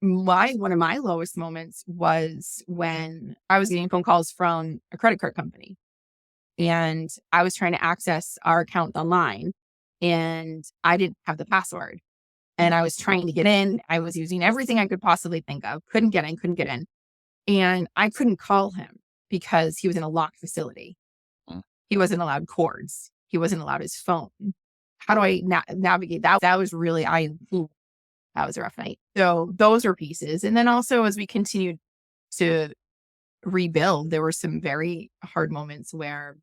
one of my lowest moments was when I was getting phone calls from a credit card company, and I was trying to access our account online, and I didn't have the password, and I was trying to get in. I was using everything I could possibly think of. Couldn't get in. And I couldn't call him because he was in a locked facility. He wasn't allowed cords. He wasn't allowed his phone. How do I navigate that? That was really, that was a rough night. So those were pieces. And then also as we continued to rebuild, there were some very hard moments where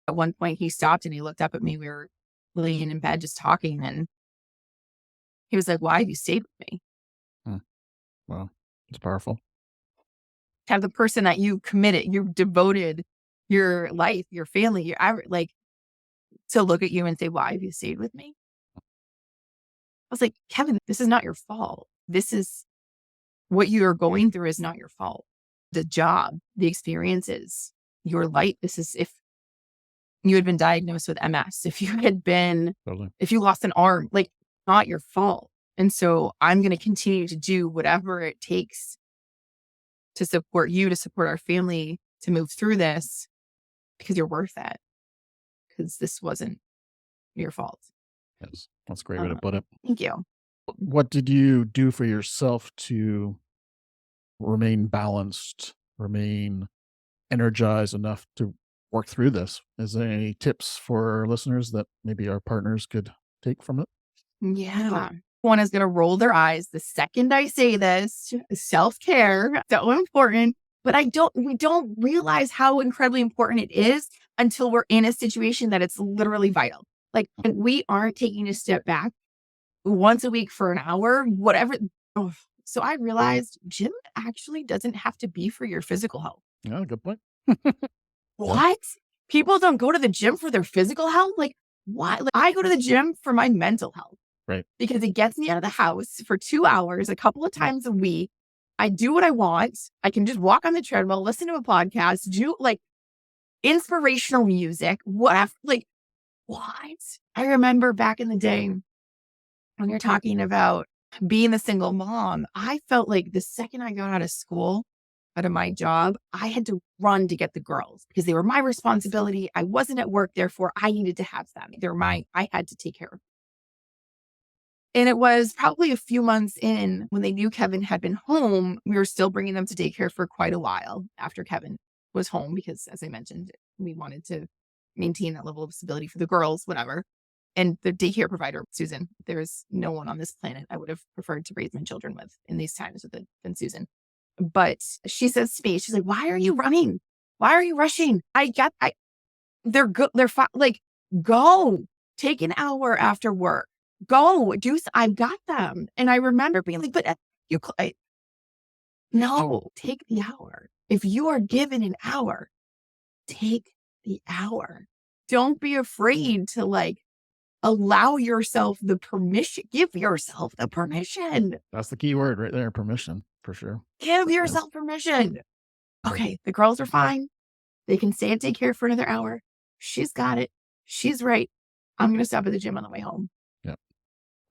at one point he stopped and he looked up at me. We were laying in bed just talking, and he was like, "Why have you stayed with me?"
Wow, it's powerful.
Have the person that you committed, you devoted your life, your family, to look at you and say, "Why have you stayed with me?" I was like, "Kevin, this is not your fault. This is what you are going through is not your fault. The job, the experiences, your life. This is if you had been diagnosed with MS, if you lost an arm, not your fault. And so I'm going to continue to do whatever it takes to support you, to support our family, to move through this, because you're worth it. Because this wasn't your fault."
Yes, that's a great way to put it.
Thank you.
What did you do for yourself to remain balanced, remain energized enough to work through this? Is there any tips for our listeners that maybe our partners could take from it?
Yeah. One is going to roll their eyes the second I say this. Self-care, so important. But we don't realize how incredibly important it is until we're in a situation that it's literally vital. And we aren't taking a step back once a week for an hour, whatever. Oh, so I realized gym actually doesn't have to be for your physical health.
Yeah, good point.
What? People don't go to the gym for their physical health? why? Like, I go to the gym for my mental health.
Right.
Because it gets me out of the house for 2 hours a couple of times a week. I do what I want. I can just walk on the treadmill, listen to a podcast, do like inspirational music. What? Like, what? I remember back in the day when you're talking about being a single mom, I felt like the second I got out of school, out of my job, I had to run to get the girls because they were my responsibility. I wasn't at work, therefore I needed to have them. I had to take care of them. And it was probably a few months in when they knew Kevin had been home. We were still bringing them to daycare for quite a while after Kevin was home because, as I mentioned, we wanted to maintain that level of stability for the girls, whatever. And the daycare provider, Susan, there's no one on this planet I would have preferred to raise my children with in these times than Susan. But she says to me, she's like, why are you running? Why are you rushing? They're good. Like, go take an hour after work. Go do. I've got them. And I remember being like, but no, take the hour. If you are given an hour, take the hour. Don't be afraid to like allow yourself the permission. Give yourself the permission.
That's the key word right there. Permission, for sure.
Give yourself permission. Okay, the girls are fine. They can stay at daycare for another hour. She's got it. She's right. I'm going to stop at the gym on the way home.
Yeah.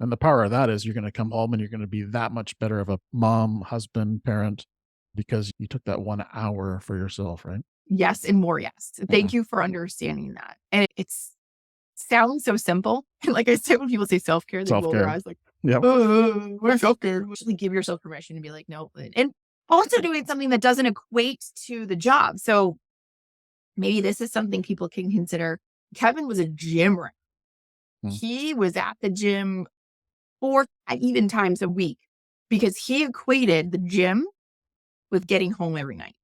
And the power of that is you're going to come home and you're going to be that much better of a mom, husband, parent, because you took that 1 hour for yourself, right?
Yes, and more yes. Thank you for understanding that. And it sounds so simple. Like I said, when people say self-care, they roll their eyes like, what is self-care? Actually give yourself permission to be like, no. And also doing something that doesn't equate to the job. So maybe this is something people can consider. Kevin was a gym rat. He was at the gym 4 even times a week because he equated the gym with getting home every night.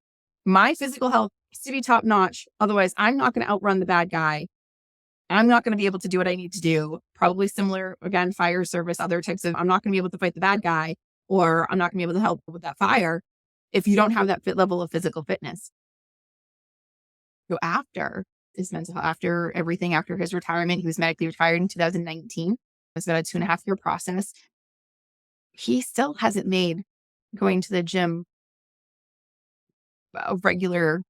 My physical health needs to be top notch. Otherwise, I'm not going to outrun the bad guy. I'm not going to be able to do what I need to do. Probably similar, again, fire service, other types of, I'm not going to be able to fight the bad guy, or I'm not going to be able to help with that fire if you don't have that level of physical fitness. So after his mental health, after everything, after his retirement, he was medically retired in 2019. It's been a 2.5-year process. He still hasn't made going to the gym a regular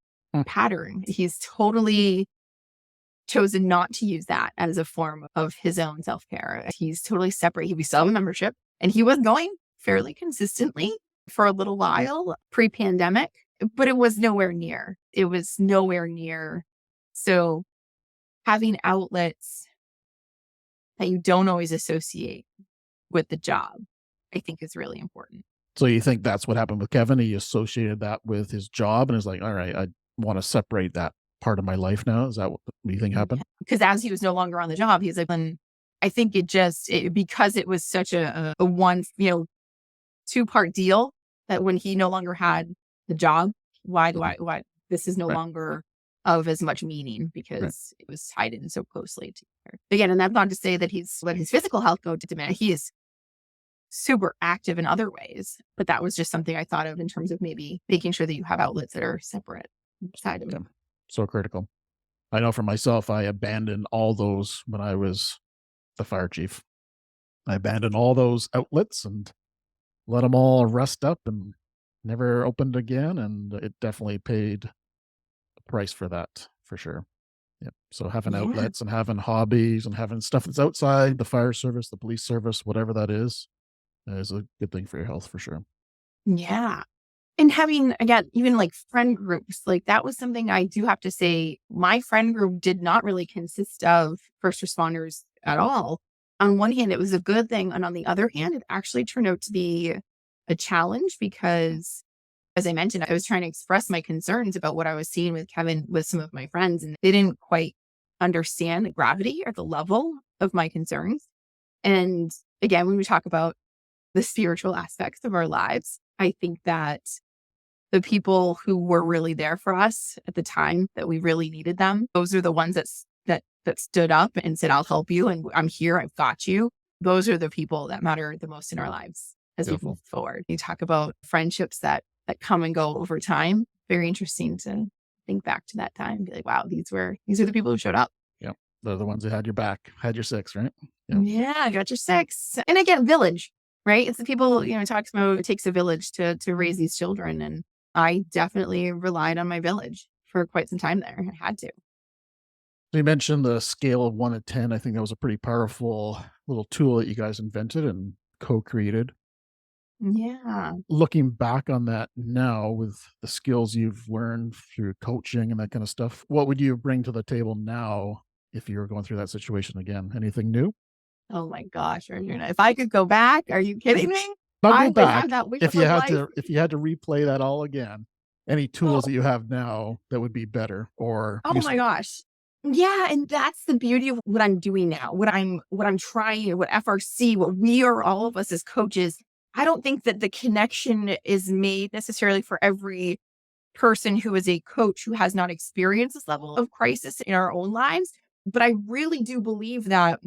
pattern. He's totally chosen not to use that as a form of his own self-care. He's totally separate. We still have a membership, and he was going fairly consistently for a little while pre-pandemic, but it was nowhere near. So having outlets that you don't always associate with the job, I think is really important.
So you think that's what happened with Kevin? He associated that with his job and is like, all right, I want to separate that part of my life now. Is that what you think happened?
Because as he was no longer on the job, he's like, I think because it was such a one, 2-part deal that when he no longer had the job, why this is no longer of as much meaning because it was tied in so closely together. Again, and that's not to say that he's let his physical health go to diminish. He is super active in other ways, but that was just something I thought of in terms of maybe making sure that you have outlets that are separate side of it.
So critical. I know for myself, I abandoned all those when I was the fire chief. I abandoned all those outlets and let them all rest up and never opened again. And it definitely paid the price for that, for sure. Yeah. So having outlets and having hobbies and having stuff that's outside the fire service, the police service, whatever that is a good thing for your health, for sure.
Yeah. And having, again, even like friend groups, like that was something I do have to say, my friend group did not really consist of first responders at all. On one hand, it was a good thing. And on the other hand, it actually turned out to be a challenge because, as I mentioned, I was trying to express my concerns about what I was seeing with Kevin with some of my friends, and they didn't quite understand the gravity or the level of my concerns. And again, when we talk about the spiritual aspects of our lives, I think that the people who were really there for us at the time that we really needed them, those are the ones that stood up and said, I'll help you. And I'm here. I've got you. Those are the people that matter the most in our lives as we move forward. You talk about friendships that come and go over time. Very interesting to think back to that time and be like, wow, these are the people who showed up.
Yeah. They're the ones that had your back, had your six, right? Yeah.
Yeah, I got your six. And again, village, right? It's the people, talks about it takes a village to raise these children. And I definitely relied on my village for quite some time there. I had to.
So you mentioned the scale of 1 to 10. I think that was a pretty powerful little tool that you guys invented and co-created.
Yeah.
Looking back on that now with the skills you've learned through coaching and that kind of stuff, what would you bring to the table now if you were going through that situation again? Anything new?
Oh my gosh, Arjuna. If I could go back, are you kidding me?
Not
I
go
would have
back.
that wish
If
of
you
a
had
life.
to if you had to replay that all again, any
Oh,
tools that you have now that would be better or
oh my gosh. Yeah, and that's the beauty of what I'm doing now. What I'm trying, what FRC, what we are all of us as coaches. I don't think that the connection is made necessarily for every person who is a coach who has not experienced this level of crisis in our own lives. But I really do believe that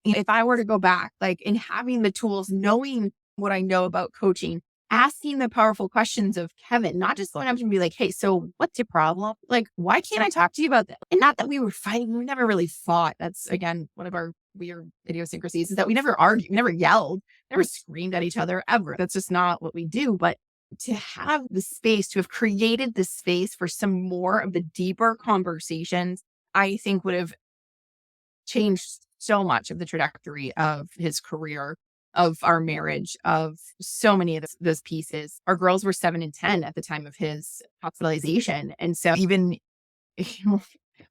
if I were to go back, like in having the tools, knowing what I know about coaching, asking the powerful questions of Kevin, not just going up to him and be like, hey, so what's your problem? Like, why can't I talk to you about that? And not that we were fighting, we never really fought. That's again, one of our weird idiosyncrasies is that we never argued, we never yelled, never screamed at each other ever. That's just not what we do. But to have the space, to have created the space for some more of the deeper conversations, I think would have changed so much of the trajectory of his career, of our marriage, of so many of those pieces. Our girls were 7 and 10 at the time of his hospitalization. And so even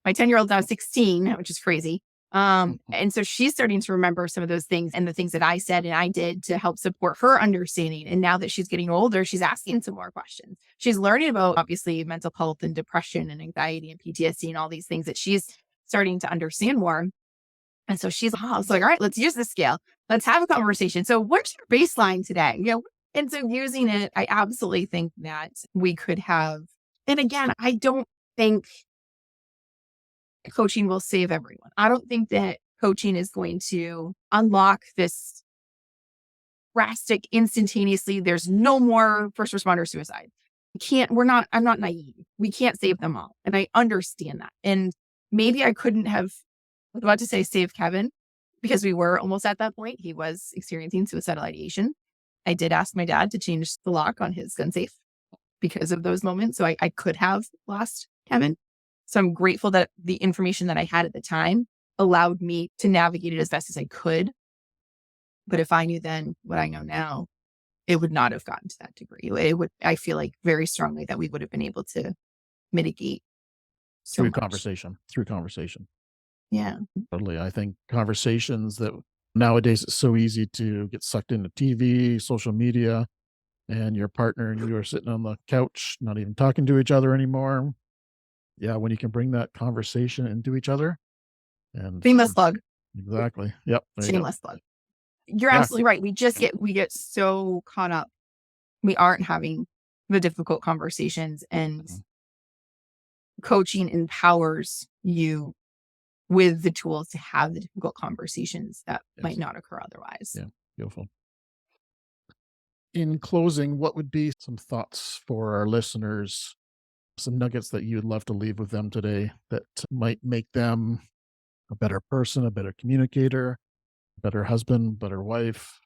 my 10-year-old now 16, which is crazy. And so she's starting to remember some of those things and the things that I said and I did to help support her understanding. And now that she's getting older, she's asking some more questions. She's learning about obviously mental health and depression and anxiety and PTSD and all these things that she's starting to understand more. And so she's I was like, all right, let's use this scale. Let's have a conversation. So what's your baseline today? And so using it, I absolutely think that we could have, and again, I don't think coaching will save everyone. I don't think that coaching is going to unlock this drastic instantaneously. There's no more first responder suicide. I'm not naive. We can't save them all. And I understand that. And maybe I couldn't have, I was about to say save Kevin because we were almost at that point. He was experiencing suicidal ideation. I did ask my dad to change the lock on his gun safe because of those moments. So I could have lost Kevin. So I'm grateful that the information that I had at the time allowed me to navigate it as best as I could. But if I knew then what I know now, it would not have gotten to that degree. I feel like very strongly that we would have been able to mitigate so
through
much.
conversation.
Yeah.
Totally. I think conversations that nowadays it's so easy to get sucked into TV, social media, and your partner and you are sitting on the couch, not even talking to each other anymore. Yeah, when you can bring that conversation into each other and
Shameless plug.
exactly. Yep. There you go.
Shameless plug. You're
Yeah.
absolutely right. We get so caught up. We aren't having the difficult conversations, and
Mhm.
coaching empowers you with the tools to have the difficult conversations that might
Yes.
not occur otherwise.
Yeah. Beautiful. In closing, what would be some thoughts for our listeners, some nuggets that you'd love to leave with them today that might make them a better person, a better communicator, a better husband, better wife,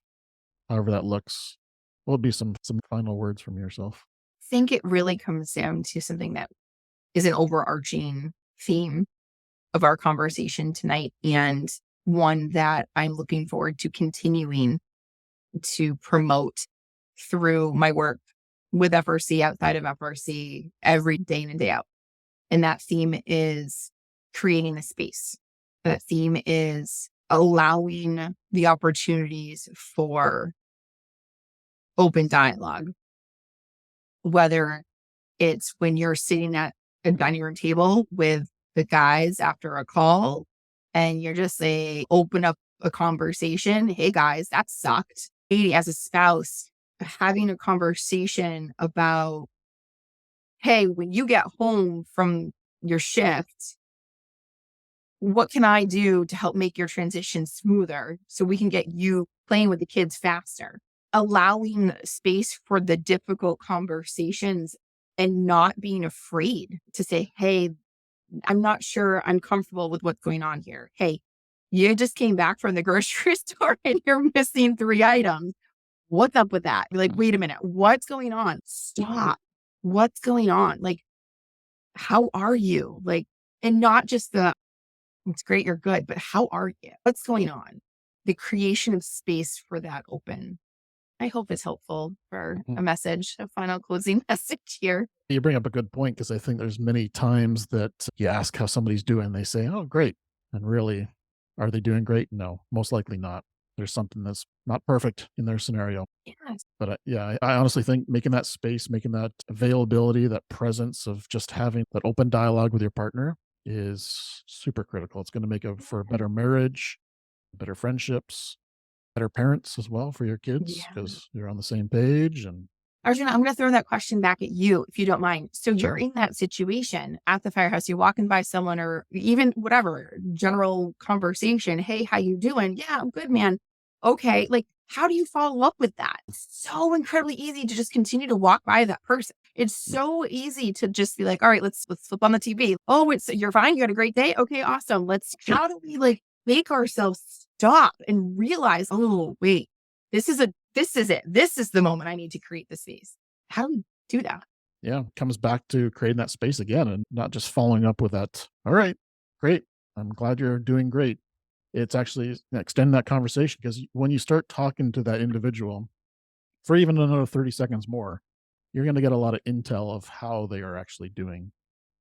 however that looks? What would be some final words from yourself?
I think it really comes down to something that is an overarching theme of our conversation tonight, and one that I'm looking forward to continuing to promote through my work with FRC, outside of FRC, every day in and day out. And that theme is creating a space. That theme is allowing the opportunities for open dialogue, whether it's when you're sitting at a dining room table with the guys after a call and you're just open up a conversation. Hey guys, that sucked. Maybe as a spouse, having a conversation about, hey, when you get home from your shift, what can I do to help make your transition smoother so we can get you playing with the kids faster? Allowing space for the difficult conversations and not being afraid to say, hey, I'm not sure I'm comfortable with what's going on here. Hey, you just came back from the grocery store and you're missing 3 items. What's up with that? Like, wait a minute. What's going on? Stop. What's going on? Like, how are you? Like, and not just it's great, you're good, but how are you? What's going on? The creation of space for that open. I hope it's helpful for
Mhm.
a message, a final closing message here.
You bring up a good point because I think there's many times that you ask how somebody's doing, they say, "Oh, great." And really, are they doing great? No, most likely not. There's something that's not perfect in their scenario.
Yes.
But yeah, I honestly think making that space, making that availability, that presence of just having that open dialogue with your partner is super critical. It's going to make for a better marriage, better friendships, better parents as well for your kids
Yeah.
because you're on the same page. And
Arjuna, I'm going to throw that question back at you, if you don't mind. So you're
sure.
in that situation at the firehouse, you're walking by someone or even whatever, general conversation. Hey, how you doing? Yeah, I'm good, man. Okay. Like, how do you follow up with that? It's so incredibly easy to just continue to walk by that person. It's so easy to just be like, all right, let's flip on the TV. Oh, you're fine. You had a great day. Okay, awesome. How do we like make ourselves stop and realize, oh, wait, this is it. This is the moment I need to create the space. How do we do that?
Yeah, comes back to creating that space again and not just following up with that, all right, great. I'm glad you're doing great. It's actually extend that conversation because when you start talking to that individual for even another 30 seconds more, you're going to get a lot of intel of how they are actually doing.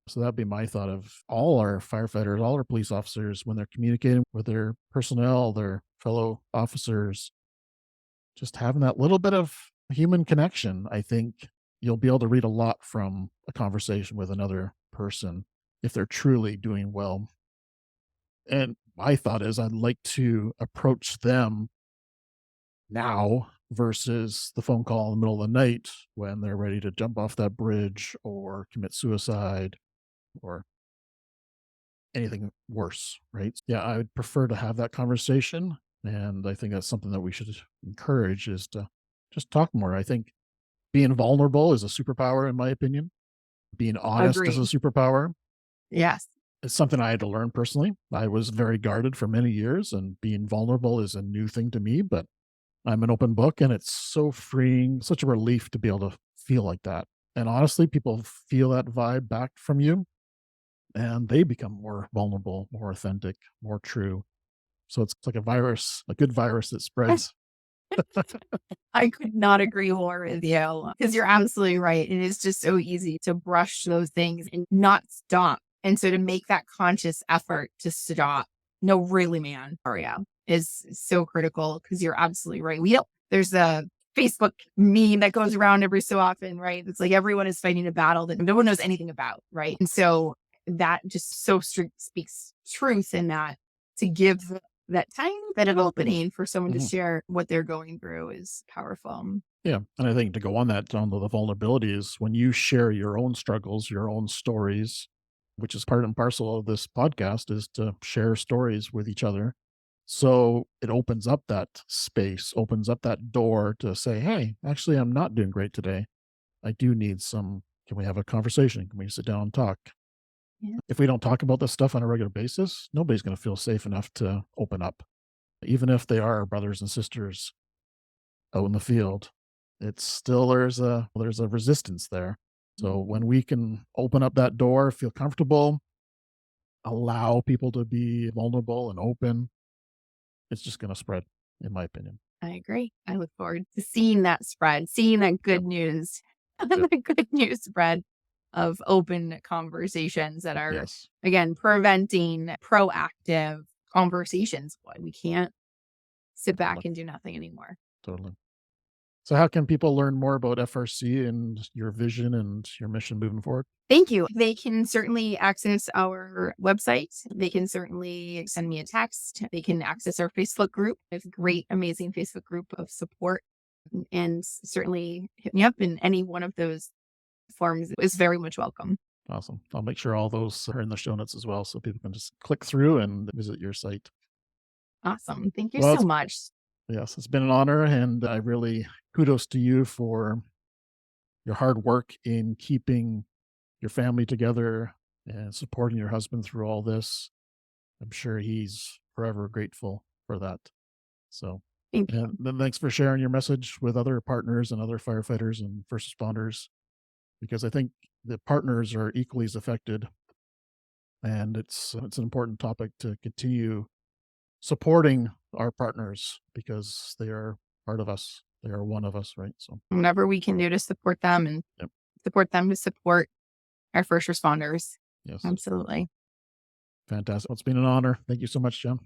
So that'd be my thought of all our firefighters, all our police officers, when they're communicating with their personnel, their fellow officers, just having that little bit of human connection. I think you'll be able to read a lot from a conversation with another person if they're truly doing well. And my thought is I'd like to approach them now versus the phone call in the middle of the night when they're ready to jump off that bridge or commit suicide or anything worse, right? Yeah, I would prefer to have that conversation. And I think that's something that we should encourage is to just talk more. I think being vulnerable is a superpower, in my opinion. Being honest is a
Agreed.
superpower.
Yes.
It's something I had to learn personally. I was very guarded for many years, and being vulnerable is a new thing to me, but I'm an open book, and it's so freeing, such a relief to be able to feel like that. And honestly, people feel that vibe back from you, and they become more vulnerable, more authentic, more true. So it's like a virus, a good virus that spreads.
I could not agree more with you because you're absolutely right. It is just so easy to brush those things and not stop. And so to make that conscious effort to stop, no, really, man, Aria, is so critical because you're absolutely right. There's a Facebook meme that goes around every so often, right? It's like everyone is fighting a battle that no one knows anything about, right? And so that just so speaks truth in that to give that tiny bit of opening for someone to
Mhm.
share what they're going through is powerful.
Yeah. And I think to go on that, on the vulnerability is when you share your own struggles, your own stories, which is part and parcel of this podcast, is to share stories with each other. So it opens up that space, opens up that door to say, hey, actually, I'm not doing great today. I do need some. Can we have a conversation? Can we sit down and talk?
Yeah.
If we don't talk about this stuff on a regular basis, nobody's going to feel safe enough to open up, even if they are our brothers and sisters out in the field. It's still there's a resistance there. So when we can open up that door, feel comfortable, allow people to be vulnerable and open, it's just going to spread, in my opinion.
I agree. I look forward to seeing that spread, seeing that
Yep.
good news,
Yep.
the good news spread of open conversations that are,
Yes.
again, preventing proactive conversations. Boy, we can't sit back
Totally.
and do nothing anymore.
Totally. So how can people learn more about FRC and your vision and your mission moving forward?
Thank you. They can certainly access our website. They can certainly send me a text. They can access our Facebook group. We have a great, amazing Facebook group of support. And certainly hit me up in any one of those forms is very much welcome.
Awesome. I'll make sure all those are in the show notes as well so people can just click through and visit your site.
Awesome. Thank you
Well,
so much.
yes, it's been an honor, and I really kudos to you for your hard work in keeping your family together and supporting your husband through all this. I'm sure he's forever grateful for that. So,
Thank you.
and then thanks for sharing your message with other partners and other firefighters and first responders, because I think the partners are equally as affected. And it's an important topic to continue supporting our partners because they are part of us. They are one of us, right? So,
Whatever we can do to support them and
yep.
support them to support our first responders.
Yes.
Absolutely.
Fantastic. Well, it's been an honor. Thank you so much, Jen.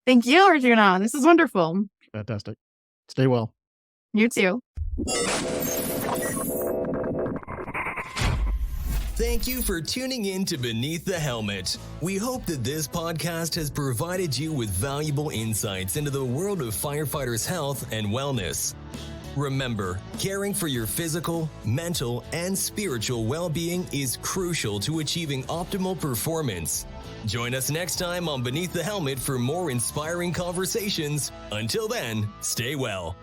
Thank you, Regina. This is wonderful.
Fantastic. Stay well.
You too.
Thank you for tuning in to Beneath the Helmet. We hope that this podcast has provided you with valuable insights into the world of firefighters' health and wellness. Remember, caring for your physical, mental, and spiritual well-being is crucial to achieving optimal performance. Join us next time on Beneath the Helmet for more inspiring conversations. Until then, stay well.